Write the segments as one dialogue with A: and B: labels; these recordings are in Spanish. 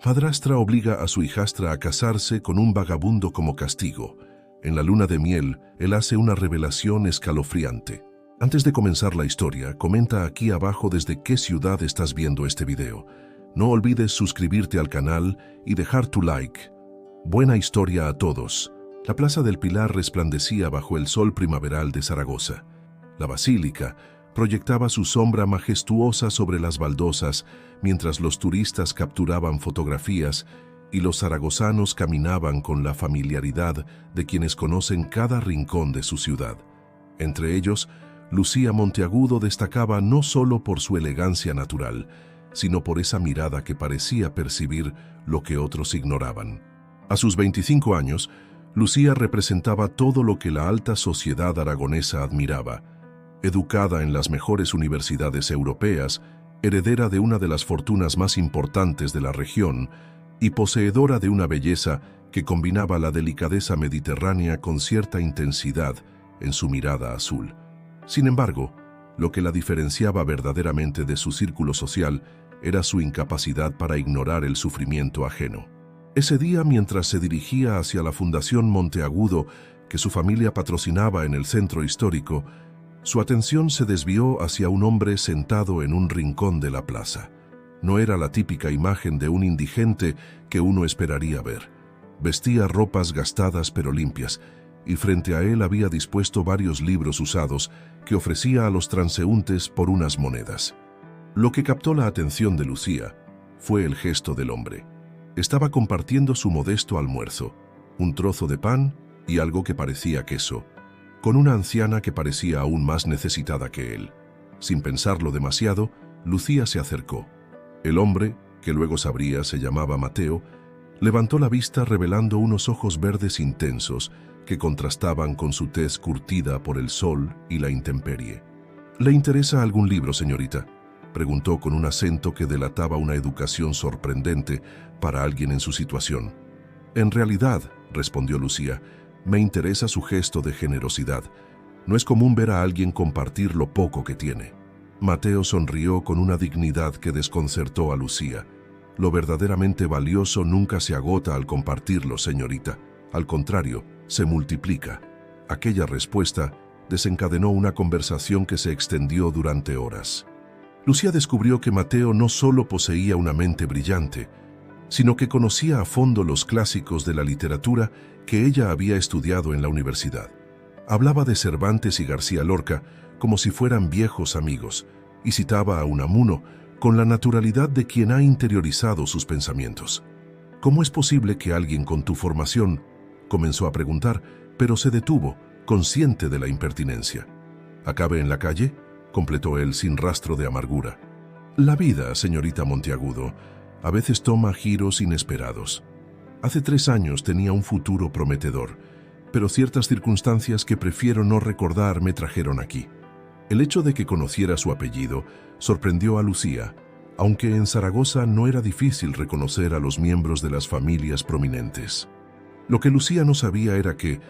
A: Madrastra obliga a su hijastra a casarse con un vagabundo como castigo. En la luna de miel, él hace una revelación escalofriante. Antes de comenzar la historia, comenta aquí abajo desde qué ciudad estás viendo este video. No olvides suscribirte al canal y dejar tu like. Buena historia a todos. La Plaza del Pilar resplandecía bajo el sol primaveral de Zaragoza. La basílica proyectaba su sombra majestuosa sobre las baldosas mientras los turistas capturaban fotografías y los zaragozanos caminaban con la familiaridad de quienes conocen cada rincón de su ciudad. Entre ellos, Lucía Monteagudo destacaba no solo por su elegancia natural, sino por esa mirada que parecía percibir lo que otros ignoraban. A sus 25 años, Lucía representaba todo lo que la alta sociedad aragonesa admiraba. Educada en las mejores universidades europeas, heredera de una de las fortunas más importantes de la región y poseedora de una belleza que combinaba la delicadeza mediterránea con cierta intensidad en su mirada azul. Sin embargo, lo que la diferenciaba verdaderamente de su círculo social era su incapacidad para ignorar el sufrimiento ajeno. Ese día, mientras se dirigía hacia la Fundación Monteagudo que su familia patrocinaba en el centro histórico, su atención se desvió hacia un hombre sentado en un rincón de la plaza. No era la típica imagen de un indigente que uno esperaría ver. Vestía ropas gastadas pero limpias, y frente a él había dispuesto varios libros usados que ofrecía a los transeúntes por unas monedas. Lo que captó la atención de Lucía fue el gesto del hombre. Estaba compartiendo su modesto almuerzo, un trozo de pan y algo que parecía queso, con una anciana que parecía aún más necesitada que él. Sin pensarlo demasiado, Lucía se acercó. El hombre, que luego sabría se llamaba Mateo, levantó la vista revelando unos ojos verdes intensos que contrastaban con su tez curtida por el sol y la intemperie. ¿Le interesa algún libro, señorita?, preguntó con un acento que delataba una educación sorprendente para alguien en su situación. En realidad, respondió Lucía, me interesa su gesto de generosidad. No es común ver a alguien compartir lo poco que tiene. Mateo sonrió con una dignidad que desconcertó a Lucía. Lo verdaderamente valioso nunca se agota al compartirlo, señorita. Al contrario, se multiplica. Aquella respuesta desencadenó una conversación que se extendió durante horas. Lucía descubrió que Mateo no solo poseía una mente brillante, sino que conocía a fondo los clásicos de la literatura que ella había estudiado en la universidad. Hablaba de Cervantes y García Lorca como si fueran viejos amigos, y citaba a Unamuno con la naturalidad de quien ha interiorizado sus pensamientos. ¿Cómo es posible que alguien con tu formación? Comenzó a preguntar, pero se detuvo, consciente de la impertinencia. ¿Acabe en la calle?, completó él sin rastro de amargura. La vida, señorita Monteagudo, a veces toma giros inesperados. Hace 3 años tenía un futuro prometedor, pero ciertas circunstancias que prefiero no recordar me trajeron aquí. El hecho de que conociera su apellido sorprendió a Lucía, aunque en Zaragoza no era difícil reconocer a los miembros de las familias prominentes. Lo que Lucía no sabía era que,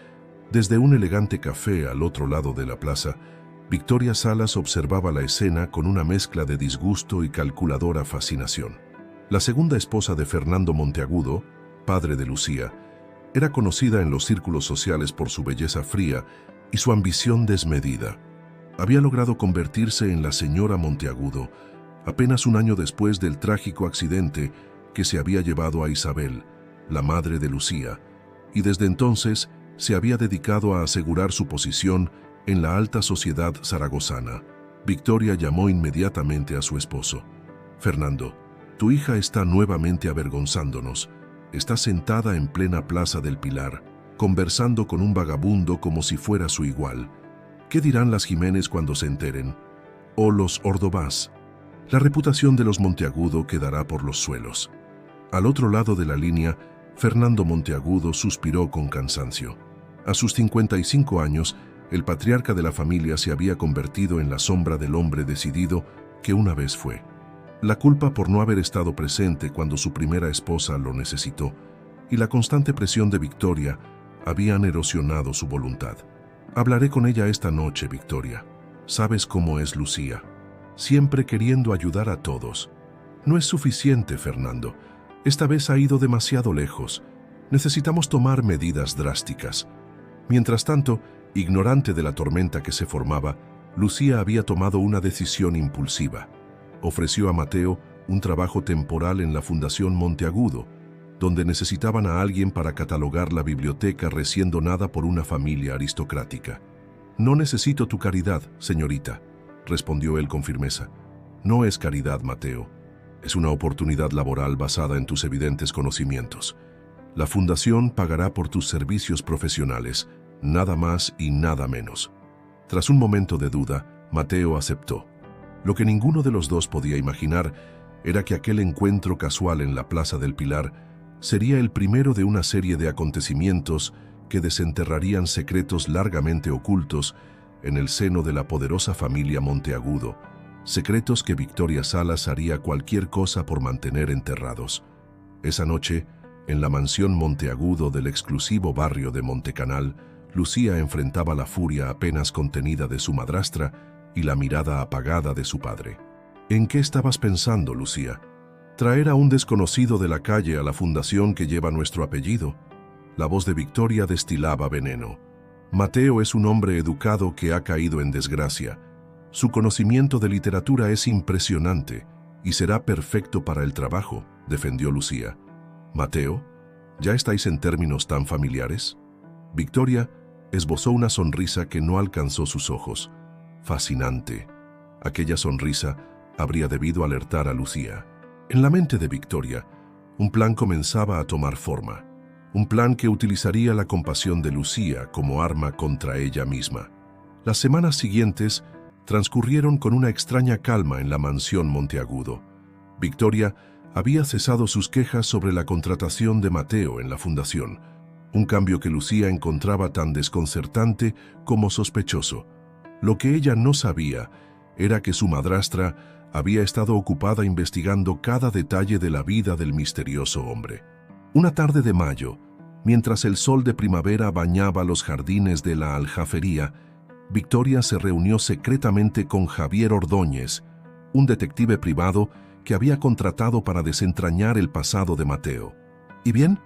A: desde un elegante café al otro lado de la plaza, Victoria Salas observaba la escena con una mezcla de disgusto y calculadora fascinación. La segunda esposa de Fernando Monteagudo, padre de Lucía, era conocida en los círculos sociales por su belleza fría y su ambición desmedida. Había logrado convertirse en la señora Monteagudo apenas un año después del trágico accidente que se había llevado a Isabel, la madre de Lucía, y desde entonces se había dedicado a asegurar su posición en la alta sociedad zaragozana. Victoria llamó inmediatamente a su esposo. Fernando, tu hija está nuevamente avergonzándonos. Está sentada en plena Plaza del Pilar, conversando con un vagabundo como si fuera su igual. ¿Qué dirán las Jiménez cuando se enteren? O los Ordovás. La reputación de los Monteagudo quedará por los suelos. Al otro lado de la línea, Fernando Monteagudo suspiró con cansancio. A sus 55 años, el patriarca de la familia se había convertido en la sombra del hombre decidido que una vez fue. La culpa por no haber estado presente cuando su primera esposa lo necesitó y la constante presión de Victoria habían erosionado su voluntad. Hablaré con ella esta noche, Victoria. Sabes cómo es Lucía, siempre queriendo ayudar a todos. No es suficiente, Fernando. Esta vez ha ido demasiado lejos. Necesitamos tomar medidas drásticas. Mientras tanto, ignorante de la tormenta que se formaba, Lucía había tomado una decisión impulsiva. Ofreció a Mateo un trabajo temporal en la Fundación Monteagudo, donde necesitaban a alguien para catalogar la biblioteca recién donada por una familia aristocrática. «No necesito tu caridad, señorita», respondió él con firmeza. «No es caridad, Mateo. Es una oportunidad laboral basada en tus evidentes conocimientos. La fundación pagará por tus servicios profesionales, nada más y nada menos». Tras un momento de duda, Mateo aceptó. Lo que ninguno de los dos podía imaginar era que aquel encuentro casual en la Plaza del Pilar sería el primero de una serie de acontecimientos que desenterrarían secretos largamente ocultos en el seno de la poderosa familia Monteagudo, secretos que Victoria Salas haría cualquier cosa por mantener enterrados. Esa noche, en la mansión Monteagudo del exclusivo barrio de Montecanal, Lucía enfrentaba la furia apenas contenida de su madrastra y la mirada apagada de su padre. «¿En qué estabas pensando, Lucía? ¿Traer a un desconocido de la calle a la fundación que lleva nuestro apellido?» La voz de Victoria destilaba veneno. «Mateo es un hombre educado que ha caído en desgracia. Su conocimiento de literatura es impresionante y será perfecto para el trabajo», defendió Lucía. «¿Mateo? ¿Ya estáis en términos tan familiares?» Victoria esbozó una sonrisa que no alcanzó sus ojos. Fascinante. Aquella sonrisa habría debido alertar a Lucía. En la mente de Victoria, un plan comenzaba a tomar forma. Un plan que utilizaría la compasión de Lucía como arma contra ella misma. Las semanas siguientes transcurrieron con una extraña calma en la mansión Monteagudo. Victoria había cesado sus quejas sobre la contratación de Mateo en la fundación, un cambio que Lucía encontraba tan desconcertante como sospechoso. Lo que ella no sabía era que su madrastra había estado ocupada investigando cada detalle de la vida del misterioso hombre. Una tarde de mayo, mientras el sol de primavera bañaba los jardines de la Aljafería, Victoria se reunió secretamente con Javier Ordóñez, un detective privado que había contratado para desentrañar el pasado de Mateo. «¿Y bien?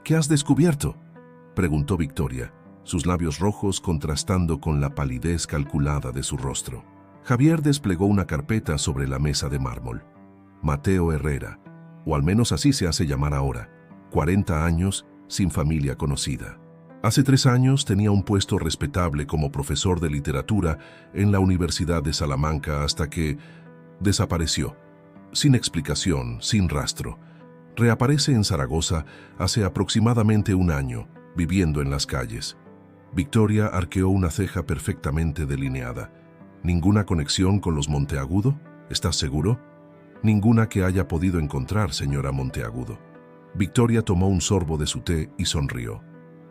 A: ¿Qué has descubierto?», preguntó Victoria, sus labios rojos contrastando con la palidez calculada de su rostro. Javier desplegó una carpeta sobre la mesa de mármol. Mateo Herrera, o al menos así se hace llamar ahora, 40 años, sin familia conocida. Hace 3 años tenía un puesto respetable como profesor de literatura en la Universidad de Salamanca hasta que desapareció. Sin explicación, sin rastro. Reaparece en Zaragoza hace aproximadamente 1 año, viviendo en las calles. Victoria arqueó una ceja perfectamente delineada. ¿Ninguna conexión con los Monteagudo? ¿Estás seguro? Ninguna que haya podido encontrar, señora Monteagudo. Victoria tomó un sorbo de su té y sonrió.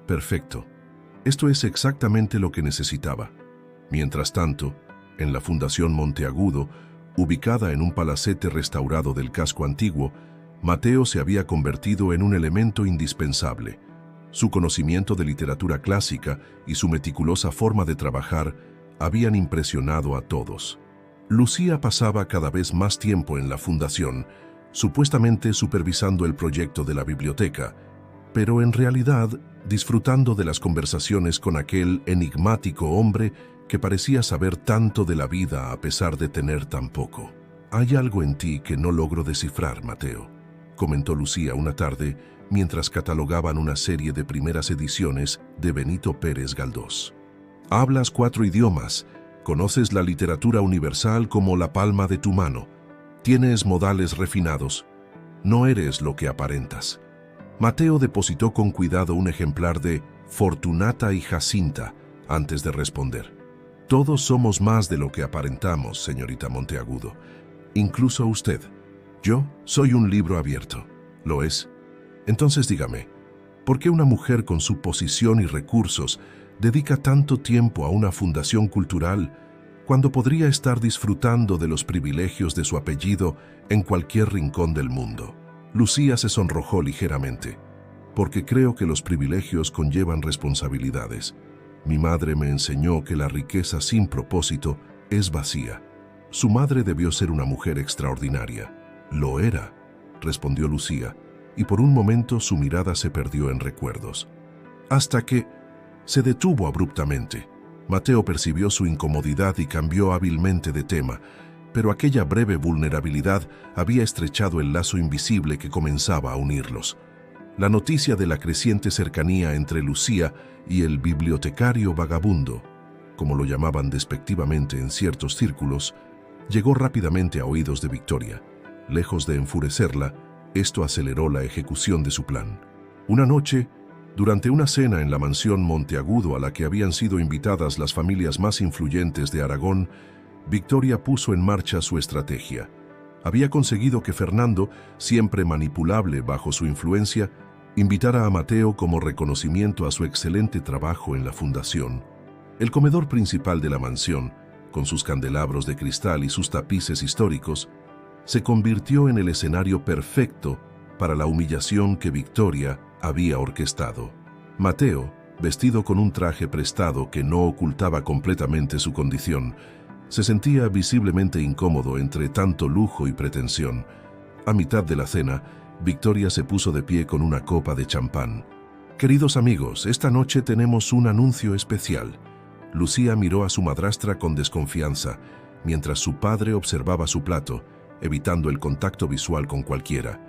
A: Perfecto. Esto es exactamente lo que necesitaba. Mientras tanto, en la Fundación Monteagudo, ubicada en un palacete restaurado del casco antiguo, Mateo se había convertido en un elemento indispensable. Su conocimiento de literatura clásica y su meticulosa forma de trabajar habían impresionado a todos. Lucía pasaba cada vez más tiempo en la fundación, supuestamente supervisando el proyecto de la biblioteca, pero en realidad disfrutando de las conversaciones con aquel enigmático hombre que parecía saber tanto de la vida a pesar de tener tan poco. «Hay algo en ti que no logro descifrar, Mateo», comentó Lucía una tarde mientras catalogaban una serie de primeras ediciones de Benito Pérez Galdós. «Hablas 4 idiomas, conoces la literatura universal como la palma de tu mano, tienes modales refinados, no eres lo que aparentas». Mateo depositó con cuidado un ejemplar de Fortunata y Jacinta antes de responder. «Todos somos más de lo que aparentamos, señorita Monteagudo, incluso usted. Yo soy un libro abierto». «¿Lo es? Entonces dígame, ¿por qué una mujer con su posición y recursos dedica tanto tiempo a una fundación cultural cuando podría estar disfrutando de los privilegios de su apellido en cualquier rincón del mundo?» Lucía se sonrojó ligeramente. «Porque creo que los privilegios conllevan responsabilidades. Mi madre me enseñó que la riqueza sin propósito es vacía». Su madre debió ser una mujer extraordinaria. «Lo era», respondió Lucía, y por un momento su mirada se perdió en recuerdos. Hasta que se detuvo abruptamente. Mateo percibió su incomodidad y cambió hábilmente de tema, pero aquella breve vulnerabilidad había estrechado el lazo invisible que comenzaba a unirlos. La noticia de la creciente cercanía entre Lucía y el bibliotecario vagabundo, como lo llamaban despectivamente en ciertos círculos, llegó rápidamente a oídos de Victoria. Lejos de enfurecerla, esto aceleró la ejecución de su plan. Una noche, durante una cena en la mansión Monteagudo a la que habían sido invitadas las familias más influyentes de Aragón, Victoria puso en marcha su estrategia. Había conseguido que Fernando, siempre manipulable bajo su influencia, invitara a Mateo como reconocimiento a su excelente trabajo en la fundación. El comedor principal de la mansión, con sus candelabros de cristal y sus tapices históricos, se convirtió en el escenario perfecto para la humillación que Victoria había orquestado. Mateo, vestido con un traje prestado que no ocultaba completamente su condición, se sentía visiblemente incómodo entre tanto lujo y pretensión. A mitad de la cena, Victoria se puso de pie con una copa de champán. «Queridos amigos, esta noche tenemos un anuncio especial». Lucía miró a su madrastra con desconfianza, mientras su padre observaba su plato, evitando el contacto visual con cualquiera.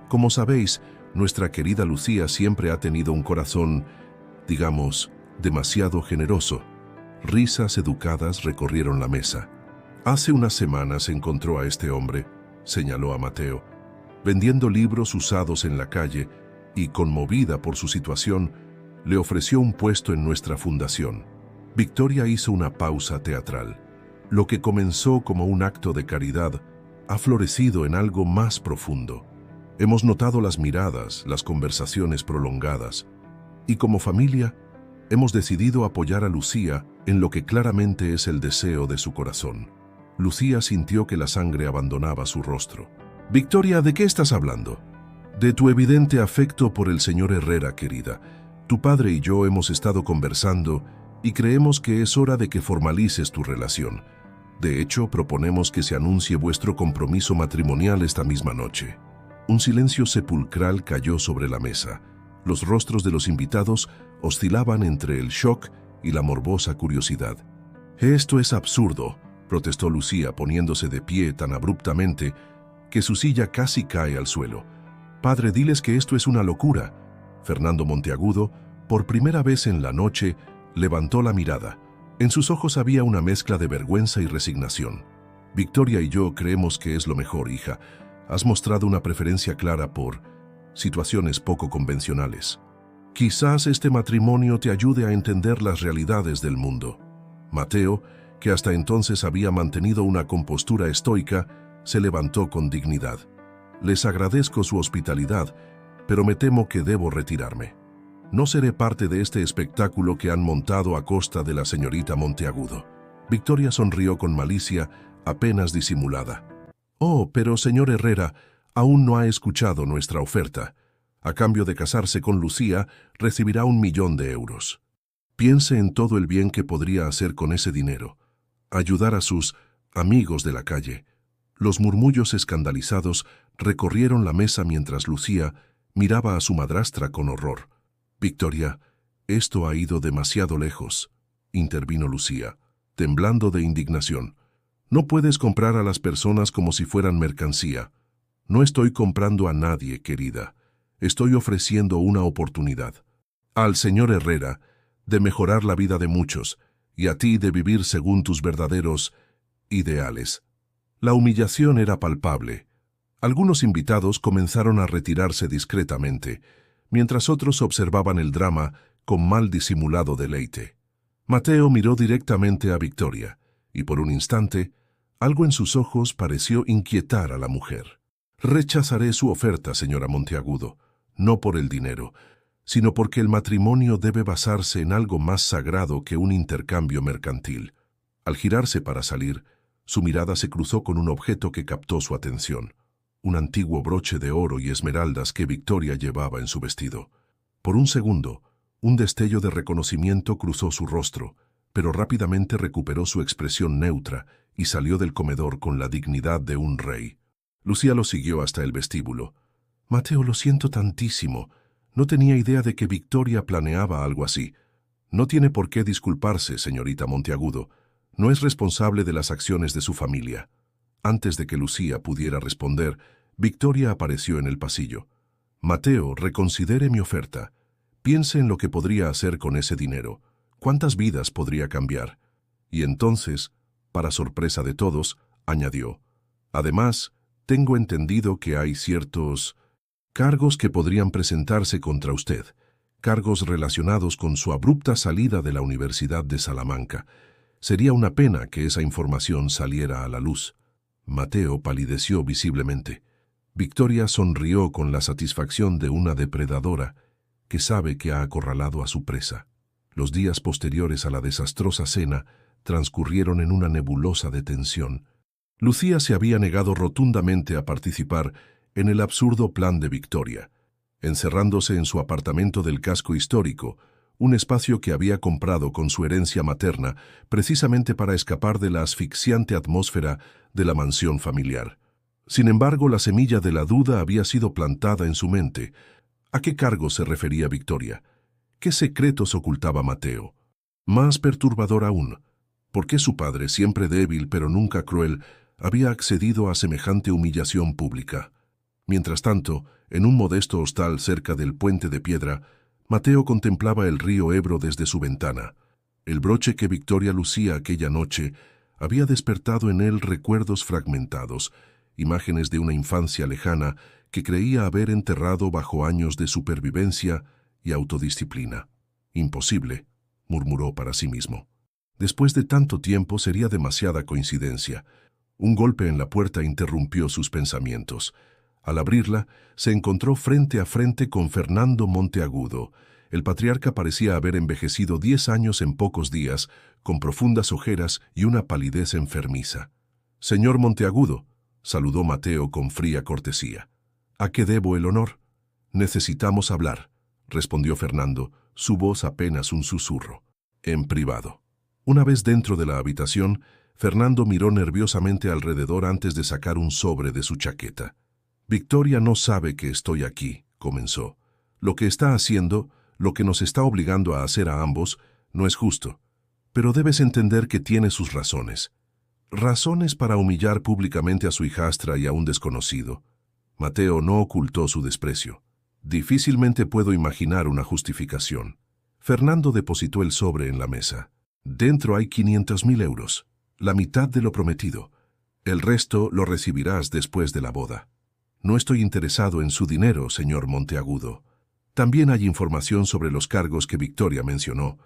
A: Como sabéis, nuestra querida Lucía siempre ha tenido un corazón, digamos, demasiado generoso. Risas educadas recorrieron la mesa. «Hace unas semanas encontró a este hombre», señaló a Mateo, vendiendo libros usados en la calle y, conmovida por su situación, le ofreció un puesto en nuestra fundación. Victoria hizo una pausa teatral. Lo que comenzó como un acto de caridad ha florecido en algo más profundo. Hemos notado las miradas, las conversaciones prolongadas, y como familia hemos decidido apoyar a Lucía en lo que claramente es el deseo de su corazón. Lucía sintió que la sangre abandonaba su rostro. «Victoria, ¿de qué estás hablando?» «De tu evidente afecto por el señor Herrera, querida. Tu padre y yo hemos estado conversando y creemos que es hora de que formalices tu relación. De hecho, proponemos que se anuncie vuestro compromiso matrimonial esta misma noche». Un silencio sepulcral cayó sobre la mesa. Los rostros de los invitados oscilaban entre el shock y la morbosa curiosidad. «Esto es absurdo», protestó Lucía, poniéndose de pie tan abruptamente que su silla casi cae al suelo. «Padre, diles que esto es una locura». Fernando Monteagudo, por primera vez en la noche, levantó la mirada. En sus ojos había una mezcla de vergüenza y resignación. «Victoria y yo creemos que es lo mejor, hija. Has mostrado una preferencia clara por situaciones poco convencionales. Quizás este matrimonio te ayude a entender las realidades del mundo». Mateo, que hasta entonces había mantenido una compostura estoica, se levantó con dignidad. «Les agradezco su hospitalidad, pero me temo que debo retirarme. No seré parte de este espectáculo que han montado a costa de la señorita Monteagudo». Victoria sonrió con malicia, apenas disimulada. «Oh, pero señor Herrera, aún no ha escuchado nuestra oferta. A cambio de casarse con Lucía, recibirá 1 millón de euros. Piense en todo el bien que podría hacer con ese dinero. Ayudar a sus amigos de la calle». Los murmullos escandalizados recorrieron la mesa mientras Lucía miraba a su madrastra con horror. «Victoria, esto ha ido demasiado lejos», intervino Lucía, temblando de indignación. «No puedes comprar a las personas como si fueran mercancía. No estoy comprando a nadie, querida. Estoy ofreciendo una oportunidad. Al señor Herrera, de mejorar la vida de muchos, y a ti de vivir según tus verdaderos ideales». La humillación era palpable. Algunos invitados comenzaron a retirarse discretamente, mientras otros observaban el drama con mal disimulado deleite. Mateo miró directamente a Victoria, y por un instante, algo en sus ojos pareció inquietar a la mujer. «Rechazaré su oferta, señora Monteagudo, no por el dinero, sino porque el matrimonio debe basarse en algo más sagrado que un intercambio mercantil». Al girarse para salir, su mirada se cruzó con un objeto que captó su atención, un antiguo broche de oro y esmeraldas que Victoria llevaba en su vestido. Por un segundo, un destello de reconocimiento cruzó su rostro, pero rápidamente recuperó su expresión neutra y salió del comedor con la dignidad de un rey. Lucía lo siguió hasta el vestíbulo. Mateo, lo siento tantísimo. No tenía idea de que Victoria planeaba algo así. No tiene por qué disculparse, señorita Monteagudo. No es responsable de las acciones de su familia. Antes de que Lucía pudiera responder, Victoria apareció en el pasillo. Mateo, reconsidere mi oferta. Piense en lo que podría hacer con ese dinero. ¿Cuántas vidas podría cambiar? Y entonces, para sorpresa de todos, añadió: además, tengo entendido que hay ciertos cargos que podrían presentarse contra usted, cargos relacionados con su abrupta salida de la Universidad de Salamanca. Sería una pena que esa información saliera a la luz. Mateo palideció visiblemente. Victoria sonrió con la satisfacción de una depredadora que sabe que ha acorralado a su presa. Los días posteriores a la desastrosa cena transcurrieron en una nebulosa de tensión. Lucía se había negado rotundamente a participar en el absurdo plan de Victoria, encerrándose en su apartamento del casco histórico, un espacio que había comprado con su herencia materna precisamente para escapar de la asfixiante atmósfera de la mansión familiar. Sin embargo, la semilla de la duda había sido plantada en su mente. ¿A qué cargo se refería Victoria? ¿Qué secretos ocultaba Mateo? Más perturbador aún, ¿por qué su padre, siempre débil pero nunca cruel, había accedido a semejante humillación pública? Mientras tanto, en un modesto hostal cerca del puente de piedra, Mateo contemplaba el río Ebro desde su ventana. El broche que Victoria lucía aquella noche había despertado en él recuerdos fragmentados, imágenes de una infancia lejana que creía haber enterrado bajo años de supervivencia y autodisciplina. Imposible, murmuró para sí mismo. Después de tanto tiempo sería demasiada coincidencia. Un golpe en la puerta interrumpió sus pensamientos. Al abrirla, se encontró frente a frente con Fernando Monteagudo. El patriarca parecía haber envejecido 10 años en pocos días, con profundas ojeras y una palidez enfermiza. «Señor Monteagudo», saludó Mateo con fría cortesía. «¿A qué debo el honor?» «Necesitamos hablar», respondió Fernando, su voz apenas un susurro. «En privado». Una vez dentro de la habitación, Fernando miró nerviosamente alrededor antes de sacar un sobre de su chaqueta. «Victoria no sabe que estoy aquí», comenzó. «Lo que está haciendo, lo que nos está obligando a hacer a ambos, no es justo. Pero debes entender que tiene sus razones. Razones para humillar públicamente a su hijastra y a un desconocido». Mateo no ocultó su desprecio. «Difícilmente puedo imaginar una justificación». Fernando depositó el sobre en la mesa. «Dentro hay 500.000 euros, la mitad de lo prometido. El resto lo recibirás después de la boda». «No estoy interesado en su dinero, señor Monteagudo. También hay información sobre los cargos que Victoria mencionó.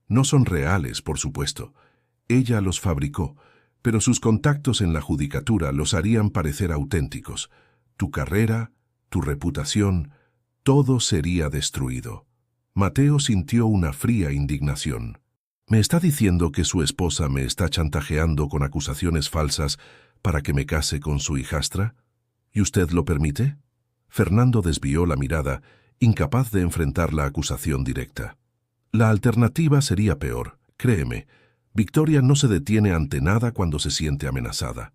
A: No son reales, por supuesto. Ella los fabricó, pero sus contactos en la judicatura los harían parecer auténticos. Tu carrera, tu reputación, todo sería destruido». Mateo sintió una fría indignación. «¿Me está diciendo que su esposa me está chantajeando con acusaciones falsas para que me case con su hijastra? ¿Y usted lo permite?» Fernando desvió la mirada, incapaz de enfrentar la acusación directa. «La alternativa sería peor, créeme. Victoria no se detiene ante nada cuando se siente amenazada».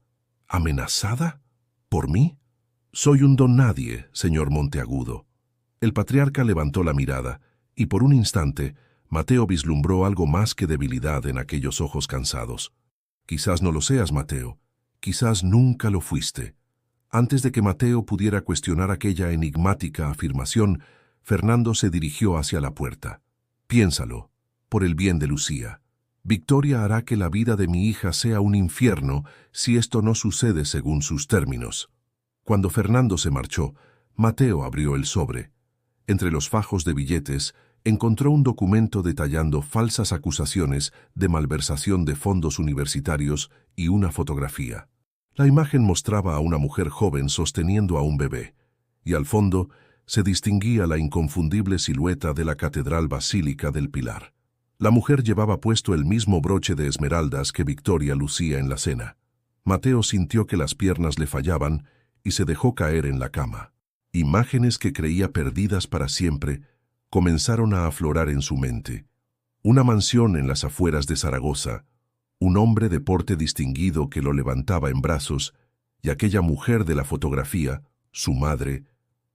A: «¿Amenazada? ¿Por mí?» «Soy un don nadie, señor Monteagudo». El patriarca levantó la mirada, y por un instante, Mateo vislumbró algo más que debilidad en aquellos ojos cansados. «Quizás no lo seas, Mateo. Quizás nunca lo fuiste». Antes de que Mateo pudiera cuestionar aquella enigmática afirmación, Fernando se dirigió hacia la puerta. «Piénsalo, por el bien de Lucía. Victoria hará que la vida de mi hija sea un infierno si esto no sucede según sus términos». Cuando Fernando se marchó, Mateo abrió el sobre. Entre los fajos de billetes, encontró un documento detallando falsas acusaciones de malversación de fondos universitarios y una fotografía. La imagen mostraba a una mujer joven sosteniendo a un bebé, y al fondo se distinguía la inconfundible silueta de la Catedral Basílica del Pilar. La mujer llevaba puesto el mismo broche de esmeraldas que Victoria lucía en la cena. Mateo sintió que las piernas le fallaban y se dejó caer en la cama. Imágenes que creía perdidas para siempre comenzaron a aflorar en su mente. Una mansión en las afueras de Zaragoza, un hombre de porte distinguido que lo levantaba en brazos, y aquella mujer de la fotografía, su madre,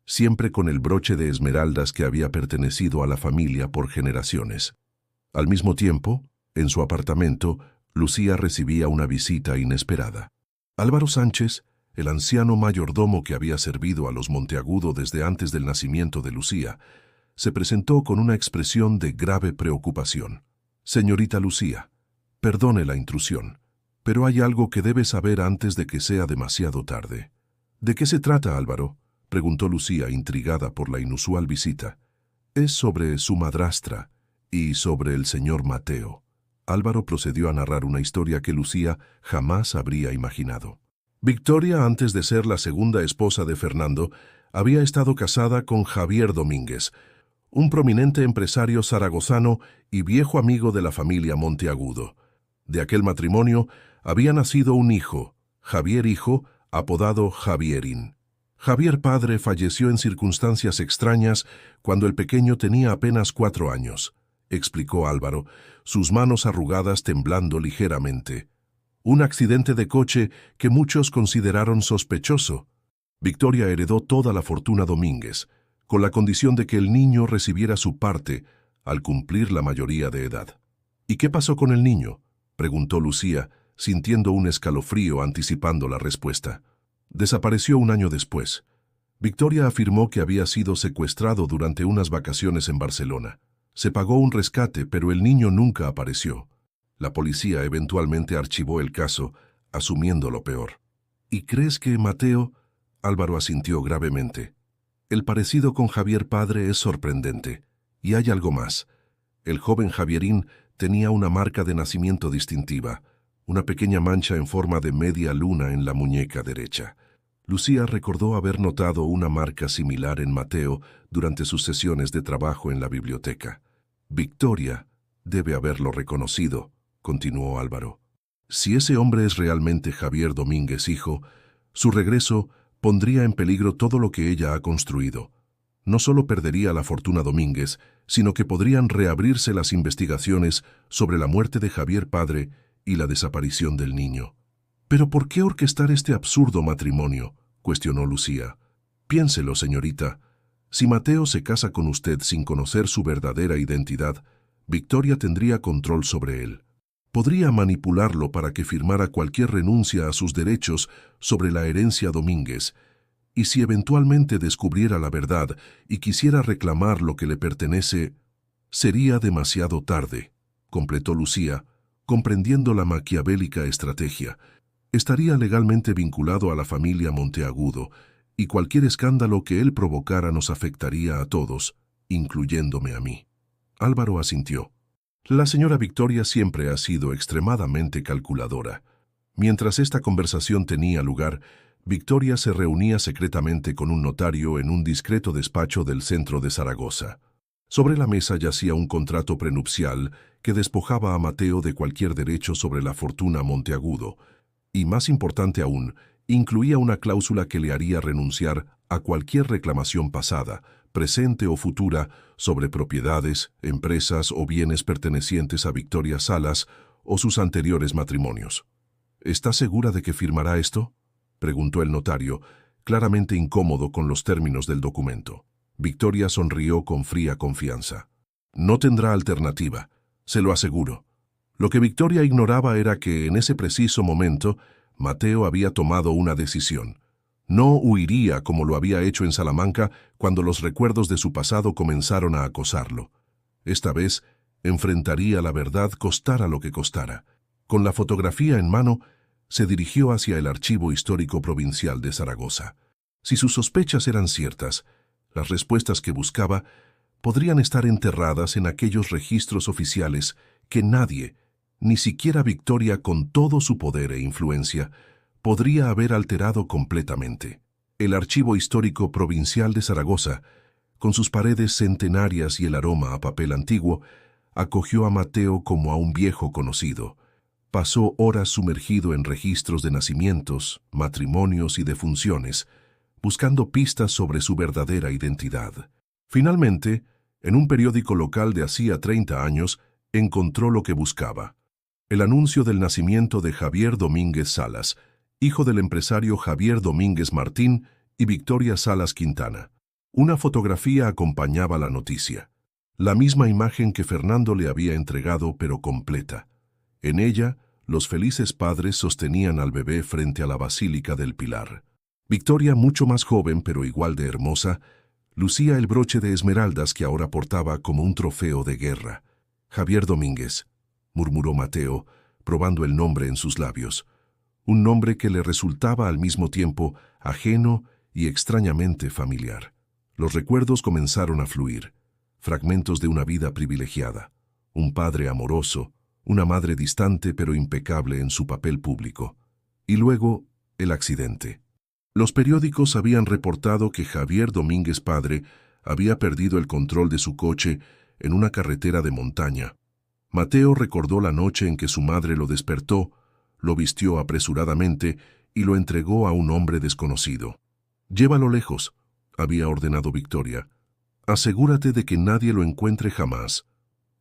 A: siempre con el broche de esmeraldas que había pertenecido a la familia por generaciones. Al mismo tiempo, en su apartamento, Lucía recibía una visita inesperada. Álvaro Sánchez, el anciano mayordomo que había servido a los Monteagudo desde antes del nacimiento de Lucía, se presentó con una expresión de grave preocupación. «Señorita Lucía, perdone la intrusión, pero hay algo que debe saber antes de que sea demasiado tarde». «¿De qué se trata, Álvaro?», preguntó Lucía, intrigada por la inusual visita. «Es sobre su madrastra y sobre el señor Mateo». Álvaro procedió a narrar una historia que Lucía jamás habría imaginado. Victoria, antes de ser la segunda esposa de Fernando, había estado casada con Javier Domínguez, un prominente empresario zaragozano y viejo amigo de la familia Monteagudo. De aquel matrimonio había nacido un hijo, Javier hijo, apodado Javierín. Javier padre falleció en circunstancias extrañas cuando el pequeño tenía apenas 4 años, explicó Álvaro, sus manos arrugadas temblando ligeramente. Un accidente de coche que muchos consideraron sospechoso. Victoria heredó toda la fortuna Domínguez, con la condición de que el niño recibiera su parte al cumplir la mayoría de edad. «¿Y qué pasó con el niño?», preguntó Lucía, sintiendo un escalofrío anticipando la respuesta. «Desapareció un año después». Victoria afirmó que había sido secuestrado durante unas vacaciones en Barcelona. Se pagó un rescate, pero el niño nunca apareció. La policía eventualmente archivó el caso, asumiendo lo peor. «¿Y crees que Mateo?», Álvaro asintió gravemente. «El parecido con Javier padre es sorprendente. Y hay algo más. El joven Javierín tenía una marca de nacimiento distintiva, una pequeña mancha en forma de media luna en la muñeca derecha». Lucía recordó haber notado una marca similar en Mateo durante sus sesiones de trabajo en la biblioteca. «Victoria debe haberlo reconocido», continuó Álvaro. «Si ese hombre es realmente Javier Domínguez hijo, su regreso pondría en peligro todo lo que ella ha construido. No solo perdería la fortuna Domínguez, sino que podrían reabrirse las investigaciones sobre la muerte de Javier padre y la desaparición del niño». «¿Pero por qué orquestar este absurdo matrimonio?», cuestionó Lucía. «Piénselo, señorita. Si Mateo se casa con usted sin conocer su verdadera identidad, Victoria tendría control sobre él. Podría manipularlo para que firmara cualquier renuncia a sus derechos sobre la herencia Domínguez, y si eventualmente descubriera la verdad y quisiera reclamar lo que le pertenece, sería demasiado tarde», completó Lucía, comprendiendo la maquiavélica estrategia. «Estaría legalmente vinculado a la familia Monteagudo, y cualquier escándalo que él provocara nos afectaría a todos, incluyéndome a mí». Álvaro asintió. La señora Victoria siempre ha sido extremadamente calculadora. Mientras esta conversación tenía lugar, Victoria se reunía secretamente con un notario en un discreto despacho del centro de Zaragoza. Sobre la mesa yacía un contrato prenupcial que despojaba a Mateo de cualquier derecho sobre la fortuna Monteagudo, y más importante aún, incluía una cláusula que le haría renunciar a cualquier reclamación pasada, presente o futura, sobre propiedades, empresas o bienes pertenecientes a Victoria Salas o sus anteriores matrimonios. «¿Está segura de que firmará esto?», preguntó el notario, claramente incómodo con los términos del documento. Victoria sonrió con fría confianza. «No tendrá alternativa, se lo aseguro». Lo que Victoria ignoraba era que, en ese preciso momento, Mateo había tomado una decisión. No huiría como lo había hecho en Salamanca cuando los recuerdos de su pasado comenzaron a acosarlo. Esta vez, enfrentaría la verdad costara lo que costara. Con la fotografía en mano, se dirigió hacia el Archivo Histórico Provincial de Zaragoza. Si sus sospechas eran ciertas, las respuestas que buscaba podrían estar enterradas en aquellos registros oficiales que nadie, ni siquiera Victoria con todo su poder e influencia, podría haber alterado completamente. El Archivo Histórico Provincial de Zaragoza, con sus paredes centenarias y el aroma a papel antiguo, acogió a Mateo como a un viejo conocido. Pasó horas sumergido en registros de nacimientos, matrimonios y defunciones, buscando pistas sobre su verdadera identidad. Finalmente, en un periódico local de hacía 30 años, encontró lo que buscaba: el anuncio del nacimiento de Javier Domínguez Salas, hijo del empresario Javier Domínguez Martín y Victoria Salas Quintana. Una fotografía acompañaba la noticia. La misma imagen que Fernando le había entregado, pero completa. En ella, los felices padres sostenían al bebé frente a la Basílica del Pilar. Victoria, mucho más joven pero igual de hermosa, lucía el broche de esmeraldas que ahora portaba como un trofeo de guerra. Javier Domínguez, murmuró Mateo, probando el nombre en sus labios. Un nombre que le resultaba al mismo tiempo ajeno y extrañamente familiar. Los recuerdos comenzaron a fluir, fragmentos de una vida privilegiada, un padre amoroso, una madre distante pero impecable en su papel público. Y luego, el accidente. Los periódicos habían reportado que Javier Domínguez padre había perdido el control de su coche en una carretera de montaña. Mateo recordó la noche en que su madre lo despertó, lo vistió apresuradamente y lo entregó a un hombre desconocido. «Llévalo lejos», había ordenado Victoria. «Asegúrate de que nadie lo encuentre jamás».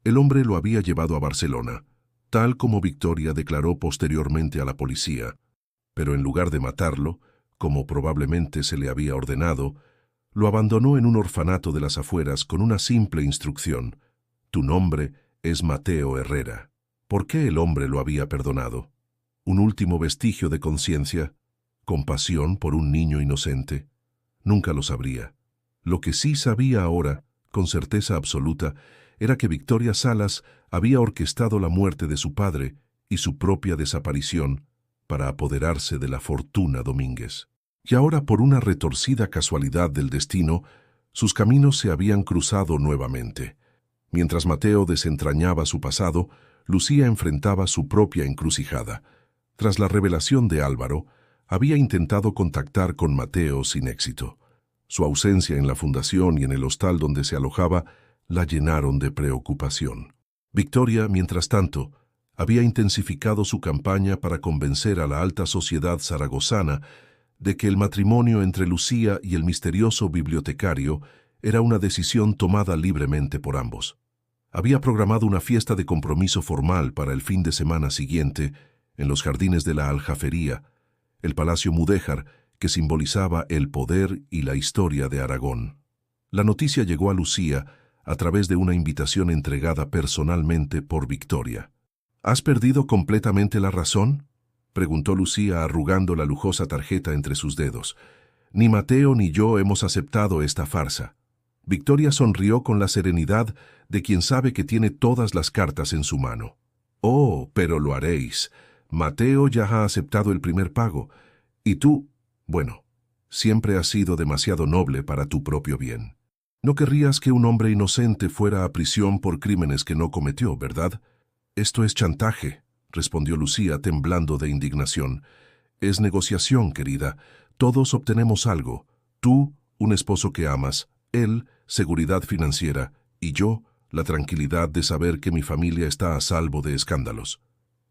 A: El hombre lo había llevado a Barcelona, tal como Victoria declaró posteriormente a la policía. Pero en lugar de matarlo, como probablemente se le había ordenado, lo abandonó en un orfanato de las afueras con una simple instrucción: «Tu nombre es Mateo Herrera». ¿Por qué el hombre lo había perdonado? ¿Un último vestigio de conciencia? ¿Compasión por un niño inocente? Nunca lo sabría. Lo que sí sabía ahora, con certeza absoluta, era que Victoria Salas había orquestado la muerte de su padre y su propia desaparición para apoderarse de la fortuna Domínguez. Y ahora, por una retorcida casualidad del destino, sus caminos se habían cruzado nuevamente. Mientras Mateo desentrañaba su pasado, Lucía enfrentaba su propia encrucijada. Tras la revelación de Álvaro, había intentado contactar con Mateo sin éxito. Su ausencia en la fundación y en el hostal donde se alojaba la llenaron de preocupación. Victoria, mientras tanto, había intensificado su campaña para convencer a la alta sociedad zaragozana de que el matrimonio entre Lucía y el misterioso bibliotecario era una decisión tomada libremente por ambos. Había programado una fiesta de compromiso formal para el fin de semana siguiente en los jardines de la Aljafería, el Palacio Mudéjar, que simbolizaba el poder y la historia de Aragón. La noticia llegó a Lucía a través de una invitación entregada personalmente por Victoria. «¿Has perdido completamente la razón?», preguntó Lucía arrugando la lujosa tarjeta entre sus dedos. «Ni Mateo ni yo hemos aceptado esta farsa». Victoria sonrió con la serenidad de quien sabe que tiene todas las cartas en su mano. «Oh, pero lo haréis. Mateo ya ha aceptado el primer pago. Y tú, bueno, siempre has sido demasiado noble para tu propio bien. No querrías que un hombre inocente fuera a prisión por crímenes que no cometió, ¿verdad?» «Esto es chantaje», respondió Lucía temblando de indignación. «Es negociación, querida. Todos obtenemos algo. Tú, un esposo que amas. Él, seguridad financiera. Y yo, la tranquilidad de saber que mi familia está a salvo de escándalos.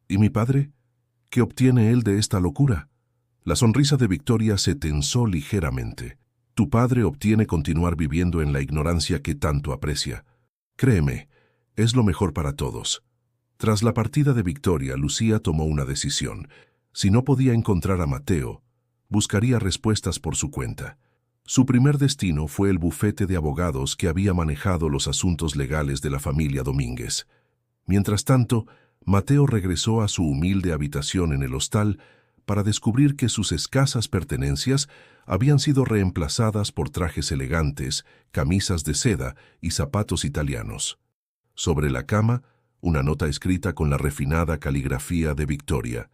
A: ¿Y mi padre? ¿Qué obtiene él de esta locura?» La sonrisa de Victoria se tensó ligeramente. «Tu padre obtiene continuar viviendo en la ignorancia que tanto aprecia. Créeme, es lo mejor para todos». Tras la partida de Victoria, Lucía tomó una decisión. Si no podía encontrar a Mateo, buscaría respuestas por su cuenta. Su primer destino fue el bufete de abogados que había manejado los asuntos legales de la familia Domínguez. Mientras tanto, Mateo regresó a su humilde habitación en el hostal para descubrir que sus escasas pertenencias habían sido reemplazadas por trajes elegantes, camisas de seda y zapatos italianos. Sobre la cama, una nota escrita con la refinada caligrafía de Victoria.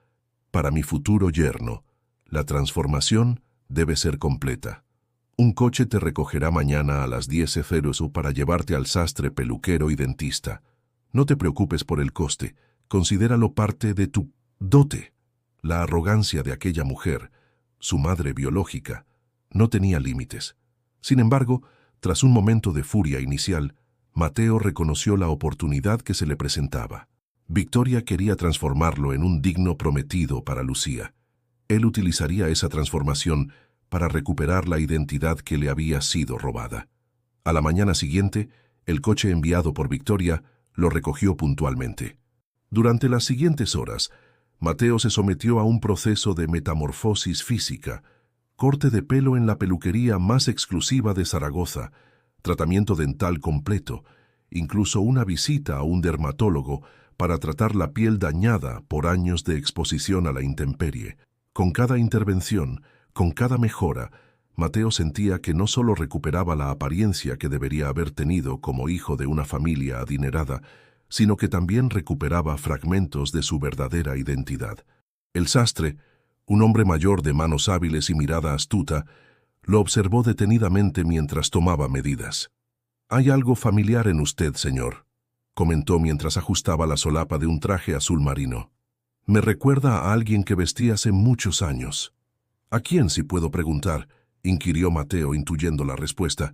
A: «Para mi futuro yerno, la transformación debe ser completa. Un coche te recogerá mañana a las 10:00 para llevarte al sastre, peluquero y dentista. No te preocupes por el coste, considéralo parte de tu dote». La arrogancia de aquella mujer, su madre biológica, no tenía límites. Sin embargo, tras un momento de furia inicial, Mateo reconoció la oportunidad que se le presentaba. Victoria quería transformarlo en un digno prometido para Lucía. Él utilizaría esa transformación para recuperar la identidad que le había sido robada. A la mañana siguiente, el coche enviado por Victoria lo recogió puntualmente. Durante las siguientes horas, Mateo se sometió a un proceso de metamorfosis física, corte de pelo en la peluquería más exclusiva de Zaragoza, tratamiento dental completo, incluso una visita a un dermatólogo para tratar la piel dañada por años de exposición a la intemperie. Con cada intervención, con cada mejora, Mateo sentía que no solo recuperaba la apariencia que debería haber tenido como hijo de una familia adinerada, sino que también recuperaba fragmentos de su verdadera identidad. El sastre, un hombre mayor de manos hábiles y mirada astuta, lo observó detenidamente mientras tomaba medidas. «Hay algo familiar en usted, señor», comentó mientras ajustaba la solapa de un traje azul marino. «Me recuerda a alguien que vestí hace muchos años». «¿A quién, si puedo preguntar?», inquirió Mateo, intuyendo la respuesta.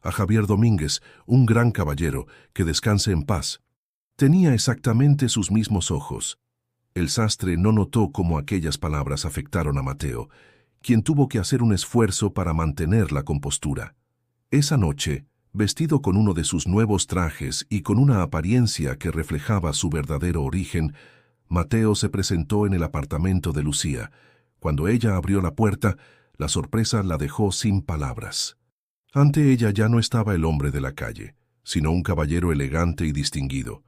A: «A Javier Domínguez, un gran caballero, que descanse en paz». Tenía exactamente sus mismos ojos. El sastre no notó cómo aquellas palabras afectaron a Mateo, quien tuvo que hacer un esfuerzo para mantener la compostura. Esa noche, vestido con uno de sus nuevos trajes y con una apariencia que reflejaba su verdadero origen, Mateo se presentó en el apartamento de Lucía. Cuando ella abrió la puerta, la sorpresa la dejó sin palabras. Ante ella ya no estaba el hombre de la calle, sino un caballero elegante y distinguido,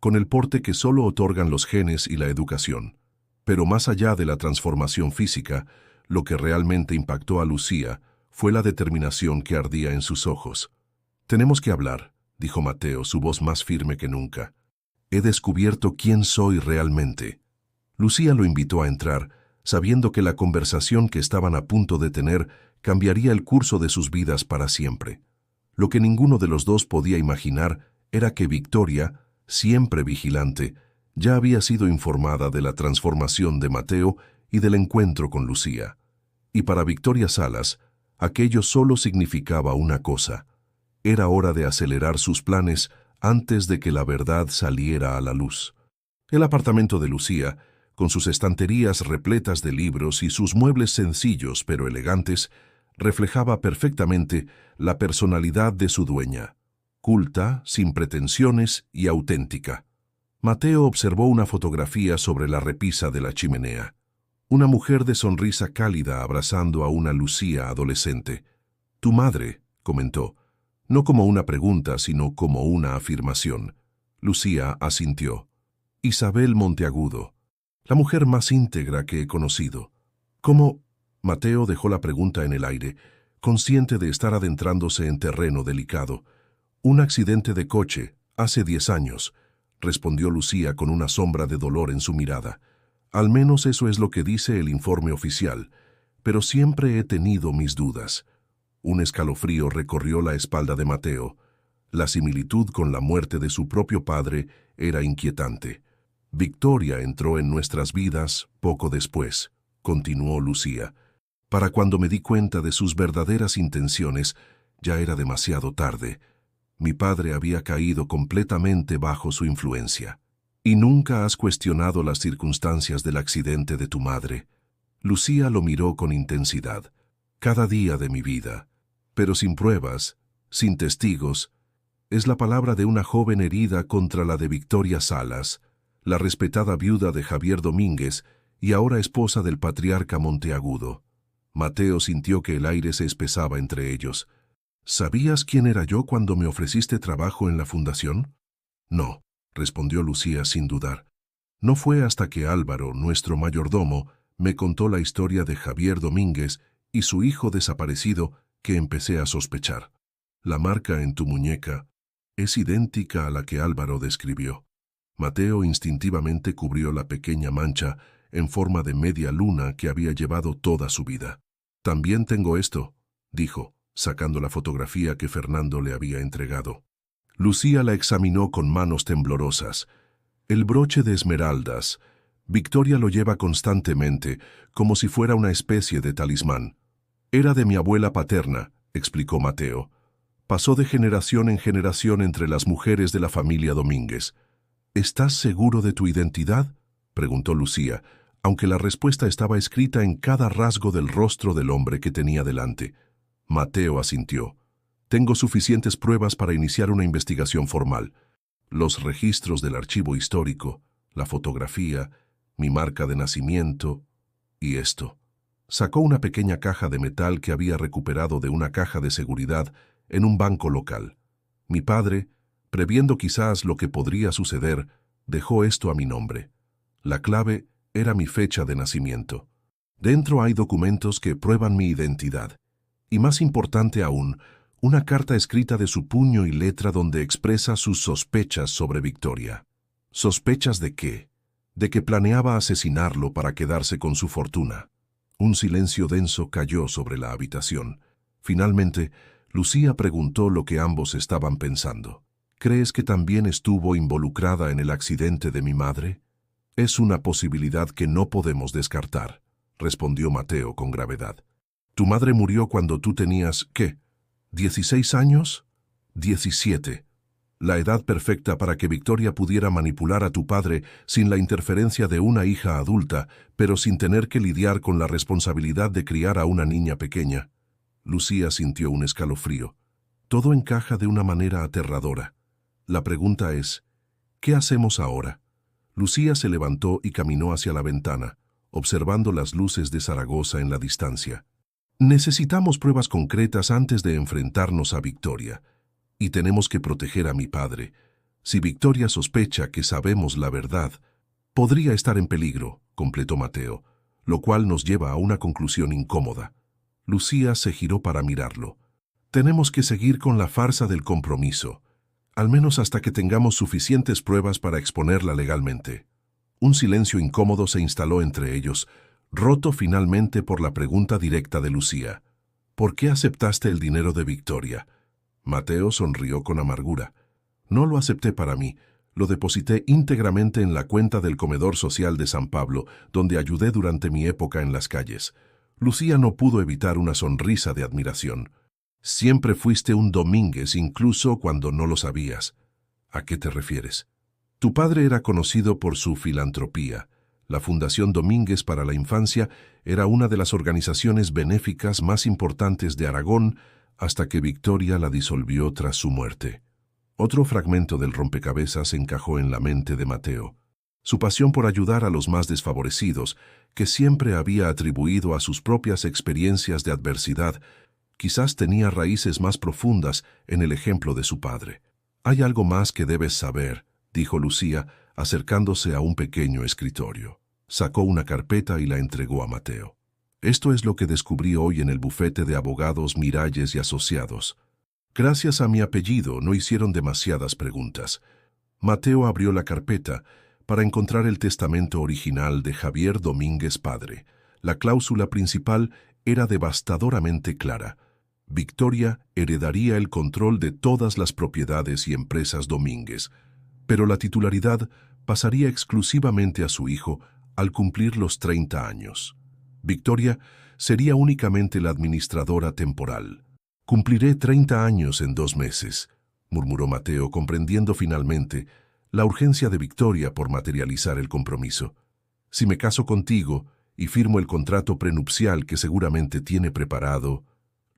A: con el porte que solo otorgan los genes y la educación. Pero más allá de la transformación física, lo que realmente impactó a Lucía fue la determinación que ardía en sus ojos. «Tenemos que hablar», dijo Mateo, su voz más firme que nunca. «He descubierto quién soy realmente». Lucía lo invitó a entrar, sabiendo que la conversación que estaban a punto de tener cambiaría el curso de sus vidas para siempre. Lo que ninguno de los dos podía imaginar era que Victoria, siempre vigilante, ya había sido informada de la transformación de Mateo y del encuentro con Lucía. Y para Victoria Salas, aquello solo significaba una cosa: era hora de acelerar sus planes antes de que la verdad saliera a la luz. El apartamento de Lucía, con sus estanterías repletas de libros y sus muebles sencillos pero elegantes, reflejaba perfectamente la personalidad de su dueña: culta, sin pretensiones y auténtica. Mateo observó una fotografía sobre la repisa de la chimenea. Una mujer de sonrisa cálida abrazando a una Lucía adolescente. «Tu madre», comentó, no como una pregunta, sino como una afirmación. Lucía asintió. «Isabel Monteagudo, la mujer más íntegra que he conocido». «¿Cómo?» Mateo dejó la pregunta en el aire, consciente de estar adentrándose en terreno delicado. «Un accidente de coche, hace 10 años», respondió Lucía con una sombra de dolor en su mirada. «Al menos eso es lo que dice el informe oficial, pero siempre he tenido mis dudas». Un escalofrío recorrió la espalda de Mateo. La similitud con la muerte de su propio padre era inquietante. «Victoria entró en nuestras vidas poco después», continuó Lucía. «Para cuando me di cuenta de sus verdaderas intenciones, ya era demasiado tarde. Mi padre había caído completamente bajo su influencia». «¿Y nunca has cuestionado las circunstancias del accidente de tu madre?» Lucía lo miró con intensidad. «Cada día de mi vida, pero sin pruebas, sin testigos». Es la palabra de una joven herida contra la de Victoria Salas, la respetada viuda de Javier Domínguez y ahora esposa del patriarca Monteagudo. Mateo sintió que el aire se espesaba entre ellos. «¿Sabías quién era yo cuando me ofreciste trabajo en la fundación?» «No», respondió Lucía sin dudar. «No fue hasta que Álvaro, nuestro mayordomo, me contó la historia de Javier Domínguez y su hijo desaparecido que empecé a sospechar. La marca en tu muñeca es idéntica a la que Álvaro describió». Mateo instintivamente cubrió la pequeña mancha en forma de media luna que había llevado toda su vida. «También tengo esto», dijo, sacando la fotografía que Fernando le había entregado. Lucía la examinó con manos temblorosas. «El broche de esmeraldas. Victoria lo lleva constantemente, como si fuera una especie de talismán. Era de mi abuela paterna», explicó Mateo. «Pasó de generación en generación entre las mujeres de la familia Domínguez». «¿Estás seguro de tu identidad?», preguntó Lucía, aunque la respuesta estaba escrita en cada rasgo del rostro del hombre que tenía delante. Mateo asintió. «Tengo suficientes pruebas para iniciar una investigación formal. Los registros del archivo histórico, la fotografía, mi marca de nacimiento y esto». Sacó una pequeña caja de metal que había recuperado de una caja de seguridad en un banco local. Mi padre, previendo quizás lo que podría suceder, dejó esto a mi nombre. La clave era mi fecha de nacimiento. Dentro hay documentos que prueban mi identidad. Y más importante aún, una carta escrita de su puño y letra donde expresa sus sospechas sobre Victoria. ¿Sospechas de qué? De que planeaba asesinarlo para quedarse con su fortuna. Un silencio denso cayó sobre la habitación. Finalmente, Lucía preguntó lo que ambos estaban pensando. ¿Crees que también estuvo involucrada en el accidente de mi madre? Es una posibilidad que no podemos descartar, respondió Mateo con gravedad. Tu madre murió cuando tú tenías, ¿qué? ¿16 años? 17. La edad perfecta para que Victoria pudiera manipular a tu padre sin la interferencia de una hija adulta, pero sin tener que lidiar con la responsabilidad de criar a una niña pequeña. Lucía sintió un escalofrío. Todo encaja de una manera aterradora. La pregunta es, ¿qué hacemos ahora? Lucía se levantó y caminó hacia la ventana, observando las luces de Zaragoza en la distancia. Necesitamos pruebas concretas antes de enfrentarnos a Victoria. Y tenemos que proteger a mi padre. Si Victoria sospecha que sabemos la verdad, podría estar en peligro, completó Mateo, lo cual nos lleva a una conclusión incómoda. Lucía se giró para mirarlo. Tenemos que seguir con la farsa del compromiso, al menos hasta que tengamos suficientes pruebas para exponerla legalmente. Un silencio incómodo se instaló entre ellos, roto finalmente por la pregunta directa de Lucía. ¿Por qué aceptaste el dinero de Victoria? Mateo sonrió con amargura. No lo acepté para mí, lo deposité íntegramente en la cuenta del comedor social de San Pablo, donde ayudé durante mi época en las calles. Lucía no pudo evitar una sonrisa de admiración. Siempre fuiste un Domínguez, incluso cuando no lo sabías. ¿A qué te refieres? Tu padre era conocido por su filantropía. La Fundación Domínguez para la Infancia era una de las organizaciones benéficas más importantes de Aragón hasta que Victoria la disolvió tras su muerte. Otro fragmento del rompecabezas encajó en la mente de Mateo. Su pasión por ayudar a los más desfavorecidos, que siempre había atribuido a sus propias experiencias de adversidad, quizás tenía raíces más profundas en el ejemplo de su padre. Hay algo más que debes saber, dijo Lucía, acercándose a un pequeño escritorio. Sacó una carpeta y la entregó a Mateo. Esto es lo que descubrí hoy en el bufete de abogados Miralles y Asociados. Gracias a mi apellido no hicieron demasiadas preguntas. Mateo abrió la carpeta para encontrar el testamento original de Javier Domínguez padre. La cláusula principal era devastadoramente clara. Victoria heredaría el control de todas las propiedades y empresas Domínguez, pero la titularidad pasaría exclusivamente a su hijo al cumplir los 30 años. Victoria sería únicamente la administradora temporal. «Cumpliré 30 años en 2 meses», murmuró Mateo, comprendiendo finalmente la urgencia de Victoria por materializar el compromiso. «Si me caso contigo y firmo el contrato prenupcial que seguramente tiene preparado,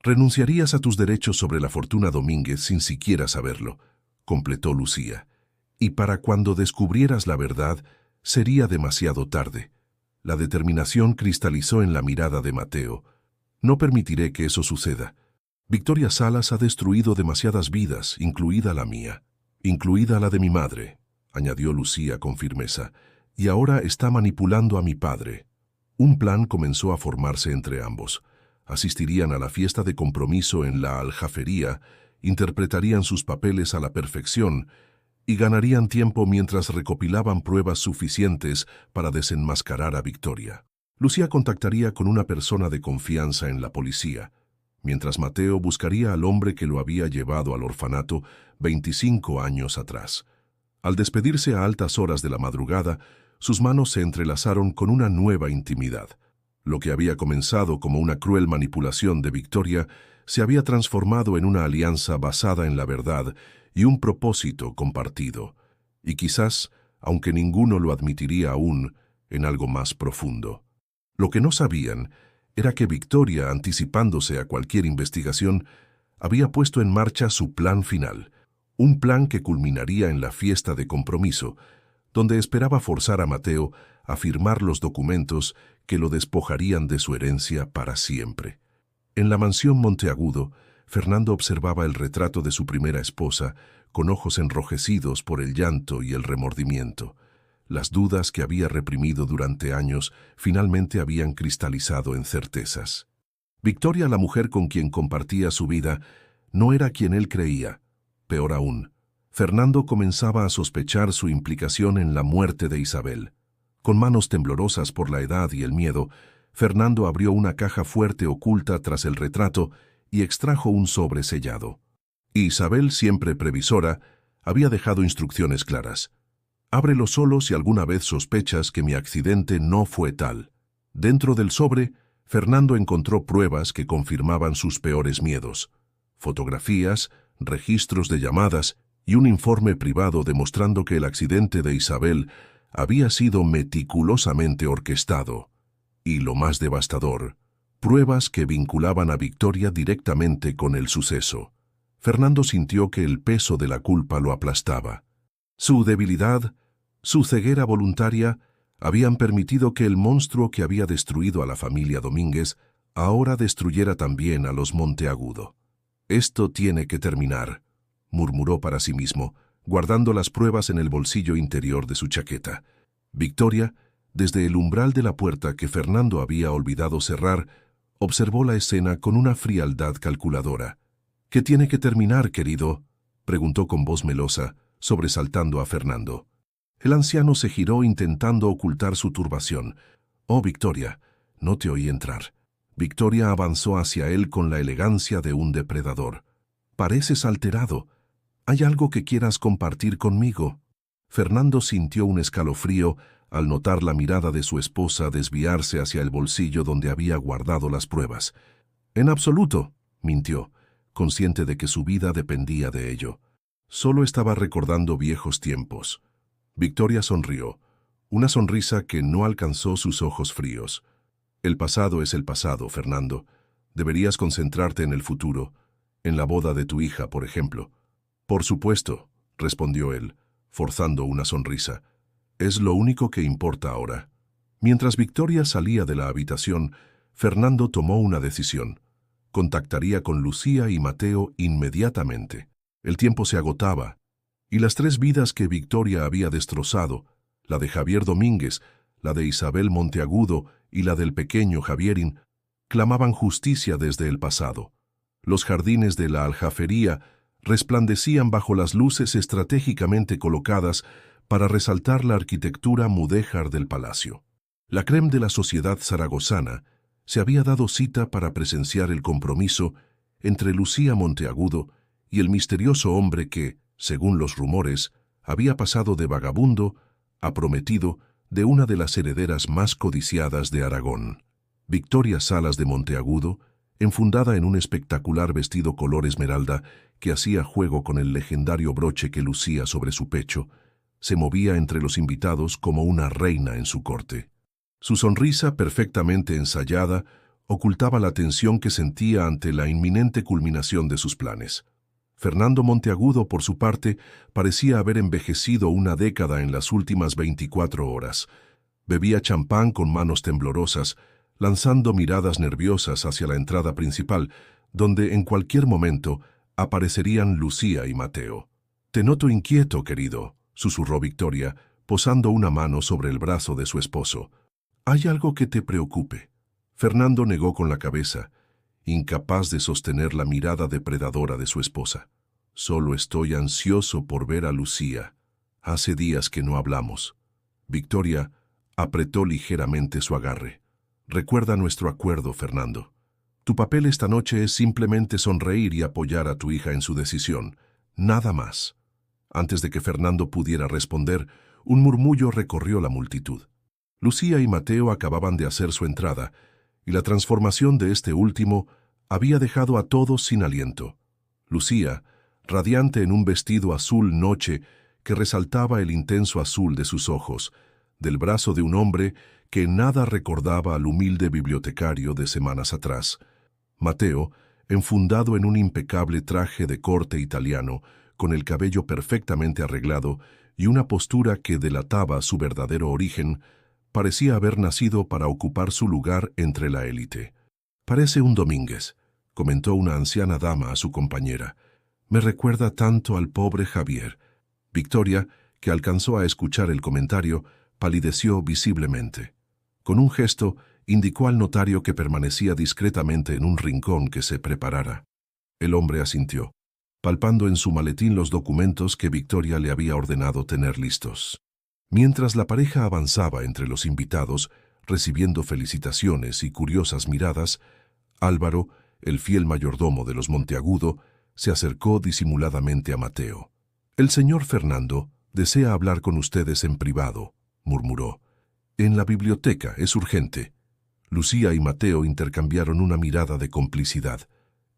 A: renunciarías a tus derechos sobre la fortuna Domínguez sin siquiera saberlo», completó Lucía. «Y para cuando descubrieras la verdad, sería demasiado tarde». La determinación cristalizó en la mirada de Mateo. «No permitiré que eso suceda. Victoria Salas ha destruido demasiadas vidas, incluida la mía, incluida la de mi madre», añadió Lucía con firmeza, «y ahora está manipulando a mi padre». Un plan comenzó a formarse entre ambos. Asistirían a la fiesta de compromiso en la Aljafería, interpretarían sus papeles a la perfección y ganarían tiempo mientras recopilaban pruebas suficientes para desenmascarar a Victoria. Lucía contactaría con una persona de confianza en la policía, mientras Mateo buscaría al hombre que lo había llevado al orfanato 25 años atrás. Al despedirse a altas horas de la madrugada, sus manos se entrelazaron con una nueva intimidad. Lo que había comenzado como una cruel manipulación de Victoria se había transformado en una alianza basada en la verdad y un propósito compartido, y quizás, aunque ninguno lo admitiría aún, en algo más profundo. Lo que no sabían era que Victoria, anticipándose a cualquier investigación, había puesto en marcha su plan final, un plan que culminaría en la fiesta de compromiso, donde esperaba forzar a Mateo a firmar los documentos que lo despojarían de su herencia para siempre. En la mansión Monteagudo, Fernando observaba el retrato de su primera esposa con ojos enrojecidos por el llanto y el remordimiento. Las dudas que había reprimido durante años finalmente habían cristalizado en certezas. Victoria, la mujer con quien compartía su vida, no era quien él creía. Peor aún, Fernando comenzaba a sospechar su implicación en la muerte de Isabel. Con manos temblorosas por la edad y el miedo, Fernando abrió una caja fuerte oculta tras el retrato y extrajo un sobre sellado. Isabel, siempre previsora, había dejado instrucciones claras. Ábrelo solo si alguna vez sospechas que mi accidente no fue tal. Dentro del sobre, Fernando encontró pruebas que confirmaban sus peores miedos. Fotografías, registros de llamadas y un informe privado demostrando que el accidente de Isabel había sido meticulosamente orquestado. Y lo más devastador, pruebas que vinculaban a Victoria directamente con el suceso. Fernando sintió que el peso de la culpa lo aplastaba. Su debilidad, su ceguera voluntaria, habían permitido que el monstruo que había destruido a la familia Domínguez ahora destruyera también a los Monteagudo. «Esto tiene que terminar», murmuró para sí mismo, guardando las pruebas en el bolsillo interior de su chaqueta. Victoria, desde el umbral de la puerta que Fernando había olvidado cerrar, observó la escena con una frialdad calculadora. «¿Qué tiene que terminar, querido?», preguntó con voz melosa, sobresaltando a Fernando. El anciano se giró intentando ocultar su turbación. «Oh, Victoria, no te oí entrar». Victoria avanzó hacia él con la elegancia de un depredador. «Pareces alterado. ¿Hay algo que quieras compartir conmigo?». Fernando sintió un escalofrío al notar la mirada de su esposa desviarse hacia el bolsillo donde había guardado las pruebas. «En absoluto», mintió, consciente de que su vida dependía de ello. Solo estaba recordando viejos tiempos. Victoria sonrió, una sonrisa que no alcanzó sus ojos fríos. «El pasado es el pasado, Fernando. Deberías concentrarte en el futuro, en la boda de tu hija, por ejemplo». «Por supuesto», respondió él, forzando una sonrisa. «Es lo único que importa ahora». Mientras Victoria salía de la habitación, Fernando tomó una decisión. Contactaría con Lucía y Mateo inmediatamente. El tiempo se agotaba, y las 3 vidas que Victoria había destrozado, la de Javier Domínguez, la de Isabel Monteagudo y la del pequeño Javierín, clamaban justicia desde el pasado. Los jardines de la Aljafería resplandecían bajo las luces estratégicamente colocadas para resaltar la arquitectura mudéjar del palacio. La crème de la sociedad zaragozana se había dado cita para presenciar el compromiso entre Lucía Monteagudo y el misterioso hombre que, según los rumores, había pasado de vagabundo a prometido de una de las herederas más codiciadas de Aragón. Victoria Salas de Monteagudo, enfundada en un espectacular vestido color esmeralda que hacía juego con el legendario broche que lucía sobre su pecho, se movía entre los invitados como una reina en su corte. Su sonrisa, perfectamente ensayada, ocultaba la tensión que sentía ante la inminente culminación de sus planes. Fernando Monteagudo, por su parte, parecía haber envejecido una década en las últimas 24 horas. Bebía champán con manos temblorosas, lanzando miradas nerviosas hacia la entrada principal, donde en cualquier momento aparecerían Lucía y Mateo. «Te noto inquieto, querido», susurró Victoria, posando una mano sobre el brazo de su esposo. «¿Hay algo que te preocupe?». Fernando negó con la cabeza, incapaz de sostener la mirada depredadora de su esposa. «Solo estoy ansioso por ver a Lucía. Hace días que no hablamos». Victoria apretó ligeramente su agarre. «Recuerda nuestro acuerdo, Fernando. Tu papel esta noche es simplemente sonreír y apoyar a tu hija en su decisión. Nada más». Antes de que Fernando pudiera responder, un murmullo recorrió la multitud. Lucía y Mateo acababan de hacer su entrada, y la transformación de este último había dejado a todos sin aliento. Lucía, radiante en un vestido azul noche que resaltaba el intenso azul de sus ojos, del brazo de un hombre que nada recordaba al humilde bibliotecario de semanas atrás. Mateo, enfundado en un impecable traje de corte italiano, con el cabello perfectamente arreglado y una postura que delataba su verdadero origen, Parecía haber nacido para ocupar su lugar entre la élite. «Parece un Domínguez», comentó una anciana dama a su compañera. «Me recuerda tanto al pobre Javier». Victoria, que alcanzó a escuchar el comentario, palideció visiblemente. Con un gesto, indicó al notario que permanecía discretamente en un rincón que se preparara. El hombre asintió, palpando en su maletín los documentos que Victoria le había ordenado tener listos. Mientras la pareja avanzaba entre los invitados, recibiendo felicitaciones y curiosas miradas, Álvaro, el fiel mayordomo de los Monteagudo, se acercó disimuladamente a Mateo. «El señor Fernando desea hablar con ustedes en privado», murmuró. «En la biblioteca, es urgente». Lucía y Mateo intercambiaron una mirada de complicidad.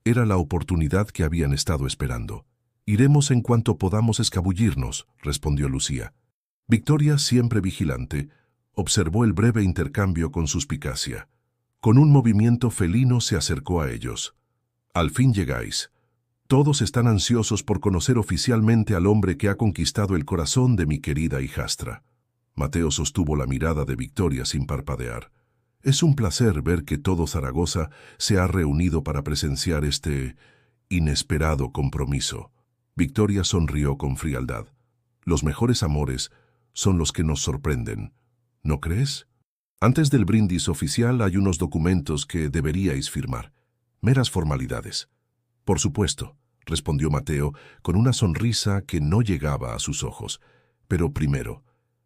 A: Era la oportunidad que habían estado esperando. «Iremos en cuanto podamos escabullirnos», respondió Lucía. Victoria, siempre vigilante, observó el breve intercambio con suspicacia. Con un movimiento felino se acercó a ellos. «Al fin llegáis. Todos están ansiosos por conocer oficialmente al hombre que ha conquistado el corazón de mi querida hijastra». Mateo sostuvo la mirada de Victoria sin parpadear. «Es un placer ver que todo Zaragoza se ha reunido para presenciar este inesperado compromiso». Victoria sonrió con frialdad. «Los mejores amores son los que nos sorprenden, ¿no crees? Antes del brindis oficial hay unos documentos que deberíais firmar. Meras formalidades». «Por supuesto», respondió Mateo con una sonrisa que no llegaba a sus ojos. «Pero primero,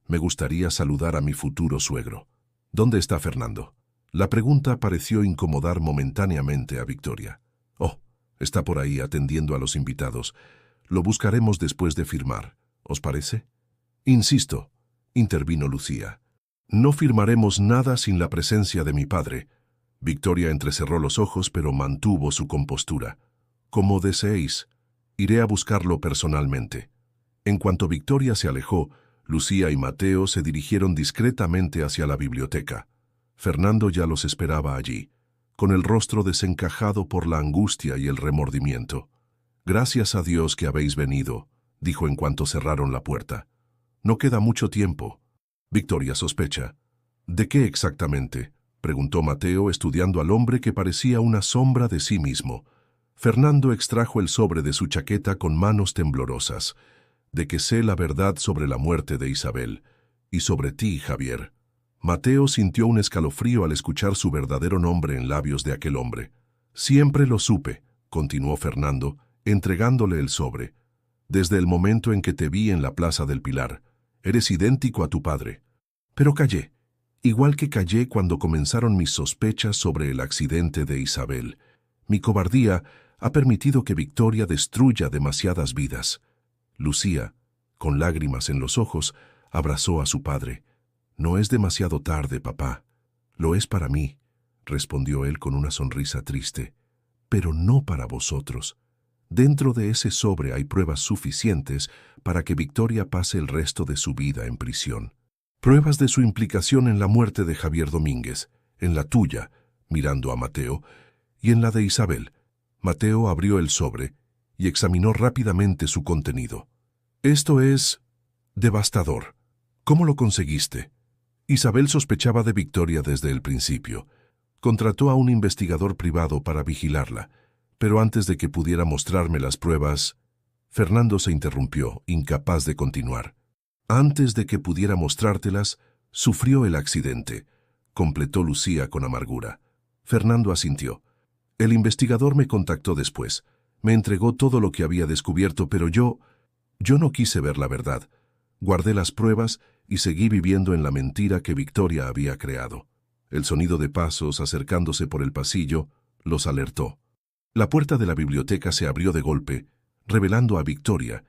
A: me gustaría saludar a mi futuro suegro. ¿Dónde está Fernando?». La pregunta pareció incomodar momentáneamente a Victoria. «Oh, está por ahí atendiendo a los invitados. Lo buscaremos después de firmar. ¿Os parece?». «Insisto», intervino Lucía. «No firmaremos nada sin la presencia de mi padre». Victoria entrecerró los ojos, pero mantuvo su compostura. «Como deseéis. Iré a buscarlo personalmente». En cuanto Victoria se alejó, Lucía y Mateo se dirigieron discretamente hacia la biblioteca. Fernando ya los esperaba allí, con el rostro desencajado por la angustia y el remordimiento. «Gracias a Dios que habéis venido», dijo en cuanto cerraron la puerta. «No queda mucho tiempo». Victoria sospecha. «¿De qué exactamente?», preguntó Mateo, estudiando al hombre que parecía una sombra de sí mismo. Fernando extrajo el sobre de su chaqueta con manos temblorosas. «De que sé la verdad sobre la muerte de Isabel. Y sobre ti, Javier». Mateo sintió un escalofrío al escuchar su verdadero nombre en labios de aquel hombre. «Siempre lo supe», continuó Fernando, entregándole el sobre. «Desde el momento en que te vi en la Plaza del Pilar. Eres idéntico a tu padre». Pero callé, igual que callé cuando comenzaron mis sospechas sobre el accidente de Isabel. Mi cobardía ha permitido que Victoria destruya demasiadas vidas. Lucía, con lágrimas en los ojos, abrazó a su padre. «No es demasiado tarde, papá». «Lo es para mí», respondió él con una sonrisa triste. «Pero no para vosotros. Dentro de ese sobre hay pruebas suficientes para que Victoria pase el resto de su vida en prisión. Pruebas de su implicación en la muerte de Javier Domínguez, en la tuya», mirando a Mateo, «y en la de Isabel». Mateo abrió el sobre y examinó rápidamente su contenido. «Esto es devastador. ¿Cómo lo conseguiste?». Isabel sospechaba de Victoria desde el principio. Contrató a un investigador privado para vigilarla, pero antes de que pudiera mostrarme las pruebas, Fernando se interrumpió, incapaz de continuar. «Antes de que pudiera mostrártelas, sufrió el accidente», completó Lucía con amargura. Fernando asintió. «El investigador me contactó después. Me entregó todo lo que había descubierto, pero yo no quise ver la verdad. Guardé las pruebas y seguí viviendo en la mentira que Victoria había creado». El sonido de pasos acercándose por el pasillo los alertó. La puerta de la biblioteca se abrió de golpe, revelando a Victoria,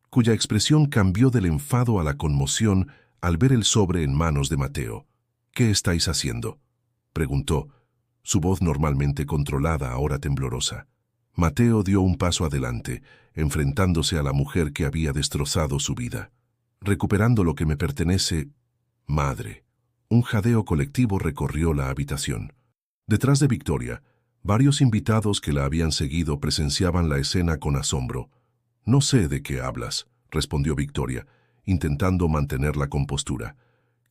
A: cuya expresión cambió del enfado a la conmoción al ver el sobre en manos de Mateo. «¿Qué estáis haciendo?», preguntó, su voz normalmente controlada ahora temblorosa. Mateo dio un paso adelante, enfrentándose a la mujer que había destrozado su vida. «Recuperando lo que me pertenece, madre». Un jadeo colectivo recorrió la habitación. Detrás de Victoria, varios invitados que la habían seguido presenciaban la escena con asombro. «No sé de qué hablas», respondió Victoria, intentando mantener la compostura.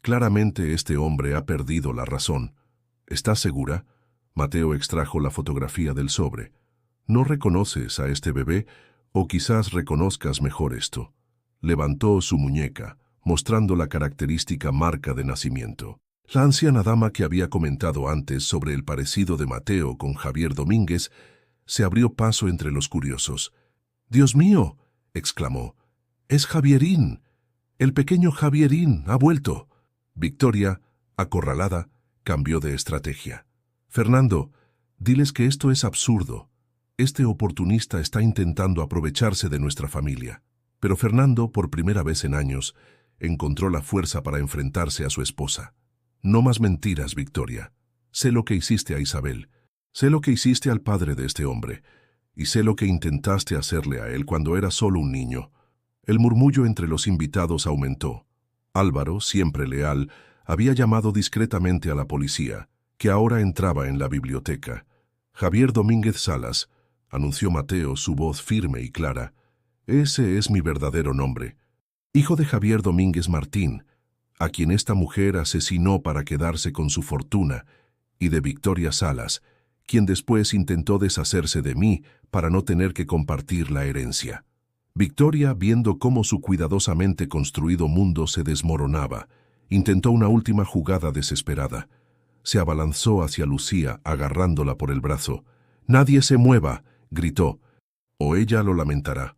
A: Claramente este hombre ha perdido la razón. ¿Estás segura? Mateo extrajo la fotografía del sobre. ¿No reconoces a este bebé? O quizás reconozcas mejor esto. Levantó su muñeca, mostrando la característica marca de nacimiento. La anciana dama que había comentado antes sobre el parecido de Mateo con Javier Domínguez se abrió paso entre los curiosos. «¡Dios mío!», exclamó. «¡Es Javierín! El pequeño Javierín ha vuelto». Victoria, acorralada, cambió de estrategia. «Fernando, diles que esto es absurdo. Este oportunista está intentando aprovecharse de nuestra familia». Pero Fernando, por primera vez en años, encontró la fuerza para enfrentarse a su esposa. «No más mentiras, Victoria. Sé lo que hiciste a Isabel. Sé lo que hiciste al padre de este hombre. Y sé lo que intentaste hacerle a él cuando era solo un niño». El murmullo entre los invitados aumentó. Álvaro, siempre leal, había llamado discretamente a la policía, que ahora entraba en la biblioteca. «Javier Domínguez Salas», anunció Mateo, su voz firme y clara. «Ese es mi verdadero nombre. Hijo de Javier Domínguez Martín, a quien esta mujer asesinó para quedarse con su fortuna, y de Victoria Salas, quien después intentó deshacerse de mí para no tener que compartir la herencia». Victoria, viendo cómo su cuidadosamente construido mundo se desmoronaba, intentó una última jugada desesperada. Se abalanzó hacia Lucía, agarrándola por el brazo. «¡Nadie se mueva!», gritó. «O ella lo lamentará».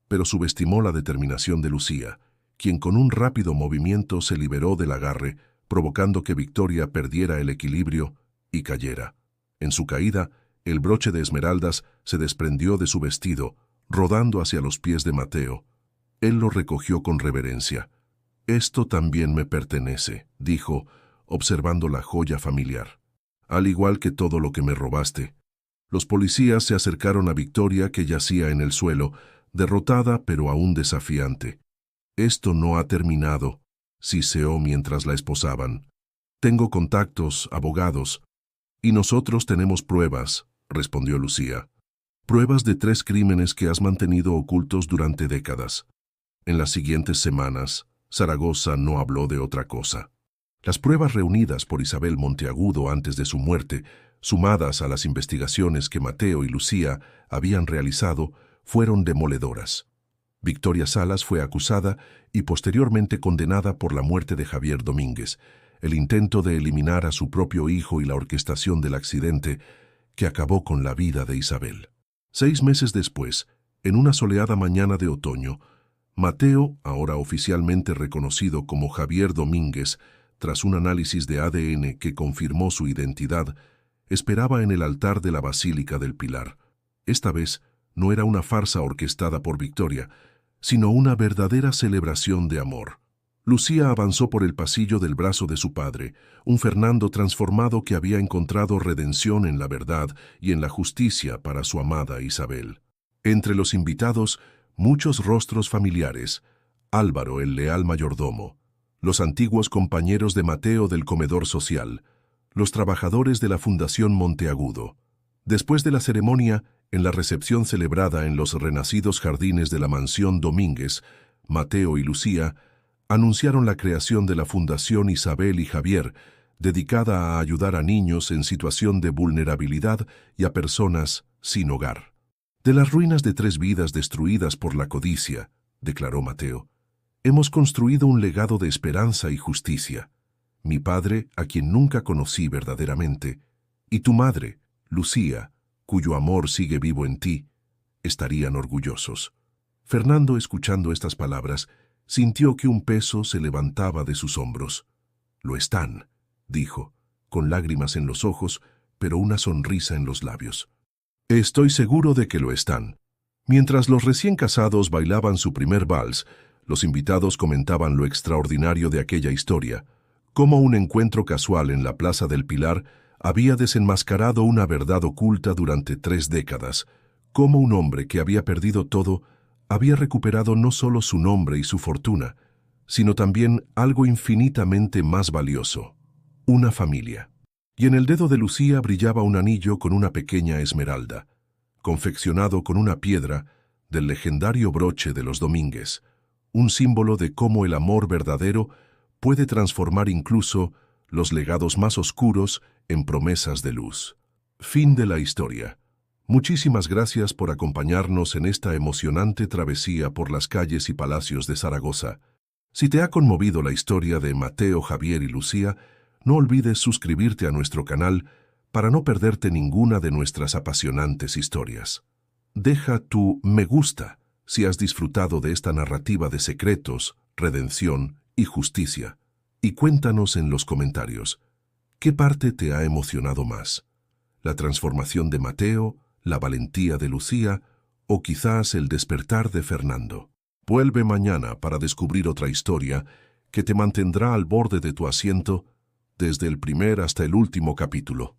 A: Pero subestimó la determinación de Lucía, quien con un rápido movimiento se liberó del agarre, provocando que Victoria perdiera el equilibrio y cayera. En su caída, el broche de esmeraldas se desprendió de su vestido, rodando hacia los pies de Mateo. Él lo recogió con reverencia. «Esto también me pertenece», dijo, observando la joya familiar. «Al igual que todo lo que me robaste». Los policías se acercaron a Victoria, que yacía en el suelo, derrotada pero aún desafiante. «Esto no ha terminado», siseó mientras la esposaban. «Tengo contactos, abogados». «Y nosotros tenemos pruebas», respondió Lucía. «Pruebas de 3 crímenes que has mantenido ocultos durante décadas». En las siguientes semanas, Zaragoza no habló de otra cosa. Las pruebas reunidas por Isabel Monteagudo antes de su muerte, sumadas a las investigaciones que Mateo y Lucía habían realizado, fueron demoledoras. Victoria Salas fue acusada y posteriormente condenada por la muerte de Javier Domínguez, el intento de eliminar a su propio hijo y la orquestación del accidente que acabó con la vida de Isabel. 6 meses después, en una soleada mañana de otoño, Mateo, ahora oficialmente reconocido como Javier Domínguez, tras un análisis de ADN que confirmó su identidad, esperaba en el altar de la Basílica del Pilar. Esta vez no era una farsa orquestada por Victoria, sino una verdadera celebración de amor. Lucía avanzó por el pasillo del brazo de su padre, un Fernando transformado que había encontrado redención en la verdad y en la justicia para su amada Isabel. Entre los invitados, muchos rostros familiares: Álvaro, el leal mayordomo, los antiguos compañeros de Mateo del comedor social, los trabajadores de la Fundación Monteagudo. Después de la ceremonia, en la recepción celebrada en los renacidos jardines de la mansión Domínguez, Mateo y Lucía anunciaron la creación de la Fundación Isabel y Javier, dedicada a ayudar a niños en situación de vulnerabilidad y a personas sin hogar. «De las ruinas de 3 vidas destruidas por la codicia», declaró Mateo, «hemos construido un legado de esperanza y justicia. Mi padre, a quien nunca conocí verdaderamente, y tu madre, Lucía, cuyo amor sigue vivo en ti, estarían orgullosos». Fernando, escuchando estas palabras, sintió que un peso se levantaba de sus hombros. «Lo están», dijo, con lágrimas en los ojos, pero una sonrisa en los labios. «Estoy seguro de que lo están». Mientras los recién casados bailaban su primer vals, los invitados comentaban lo extraordinario de aquella historia, cómo un encuentro casual en la Plaza del Pilar había desenmascarado una verdad oculta durante 3 décadas, cómo un hombre que había perdido todo había recuperado no solo su nombre y su fortuna, sino también algo infinitamente más valioso: una familia. Y en el dedo de Lucía brillaba un anillo con una pequeña esmeralda, confeccionado con una piedra del legendario broche de los Domínguez, un símbolo de cómo el amor verdadero puede transformar incluso los legados más oscuros en promesas de luz. Fin de la historia. Muchísimas gracias por acompañarnos en esta emocionante travesía por las calles y palacios de Zaragoza. Si te ha conmovido la historia de Mateo, Javier y Lucía, no olvides suscribirte a nuestro canal para no perderte ninguna de nuestras apasionantes historias. Deja tu me gusta si has disfrutado de esta narrativa de secretos, redención y justicia. Y cuéntanos en los comentarios, ¿qué parte te ha emocionado más? ¿La transformación de Mateo, la valentía de Lucía o quizás el despertar de Fernando? Vuelve mañana para descubrir otra historia que te mantendrá al borde de tu asiento desde el primer hasta el último capítulo.